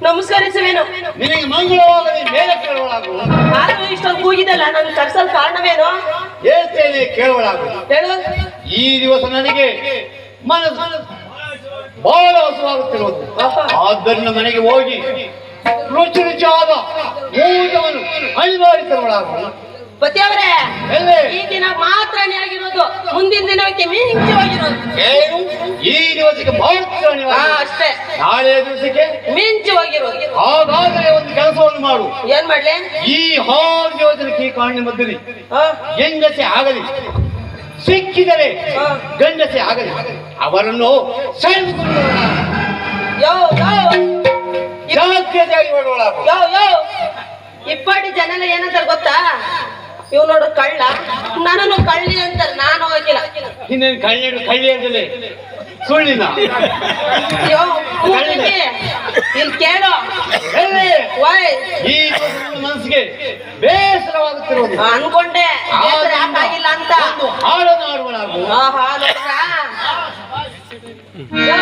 ನಮಸ್ಕರಿಸುವೇನು. ನಿನಗೆ ಮಂಗಳವಾಗಲಿ ಮೇಲೆ ಕೇಳುವಳಾಗು. ನಾನು ಇಷ್ಟೊಂದು ಕೂಗಿದಲ್ಲ, ನಾನು ಕರ್ಸಲ್ ಕಾರಣವೇನು? ಹೇಳ್ತೇನೆ, ಕೇಳುವಳಾಗು. ಹೇಳು. ಈ ದಿವಸ ನನಗೆ ಮನಸ್ಸು ಬಹಳ ಹಸುವಾಗುತ್ತಿರುವುದು. ಆದ್ದರಿಂದ ಮನೆಗೆ ಹೋಗಿ ರುಚಿ ರುಚಿಯಾದ ಊಟವನ್ನು ಅನಿವಾರ್ಯ ತರುವಳಾಗು. ಪತಿಯವರೇ, ಎಲ್ಲೇ ಈ ದಿನ ಮಾತ್ರ ಆಗಿರೋದು, ಮುಂದಿನ ದಿನಕ್ಕೆ ಮಿಂಚವಾಗಿರೋದು. ಏನು? ಈ ದಿವಸಕ್ಕೆ ಮಾತ್ರ ಅನಿವಾರ್ಯ. ಅಷ್ಟೇ. ನಾಳೆ ದಿವಸಕ್ಕೆ ಮಿಂಚವಾಗಿರೋದು. ಹಾಗಾದರೆ ಒಂದು ಕೆಲಸವನ್ನು ಮಾಡು. ಏನ್ ಮಾಡ್ಲಿ? ಈ ಹಾರು ಯೋಜನೆಗೆ ಕಾಣಿನ ಮಧ್ಯದಲ್ಲಿ ಹೆಂಗಸೆ ಆಗಲಿ, ಸಿಕ್ಕಿದರೆ ಗಂಡಸೆ ಆಗಲಿ, ಅವರನ್ನು ಸೆಳೆದುಕೊಂಡು ಯೋ ಯೋ ಜಾಗ್ರತೆಯಾಗಿ ಮಾಡುವಳಾಗು. ಯೋ ಯೋ ಇಪ್ಪಾಡಿ ಜನ ಏನಂತಾರೆ ಗೊತ್ತಾ? ಇವ್ ನೋಡು ಕಳ್ಳ, ನನ್ನನ್ನು ಕಳ್ಳಿ ಅಂತಾರೆ, ನಾನು ಹೋಗಿಲ್ಲ. ಇನ್ನೇನು ಕಳ್ಳಿ ಅಂತಲೇ ಸುಳ್ಳಿನ ಅಯ್ಯೋ ಕೂಡ್ಲಿಕ್ಕೆ. ಇಲ್ಲಿ ಕೇಳು. ವೈ ಈ ಮನಸ್ಸಿಗೆ ಬೇಸರವಾಗುತ್ತಿರುವುದು. ಅನ್ಕೊಂಡೆ ಬೇಸರ ಯಾಕಾಗಿಲ್ಲ ಅಂತ. ಹಾಡನ್ನು ಆಡುವಳಾಗು. ಆಹಾ ನೋಡ್ರಾ? ಯೋ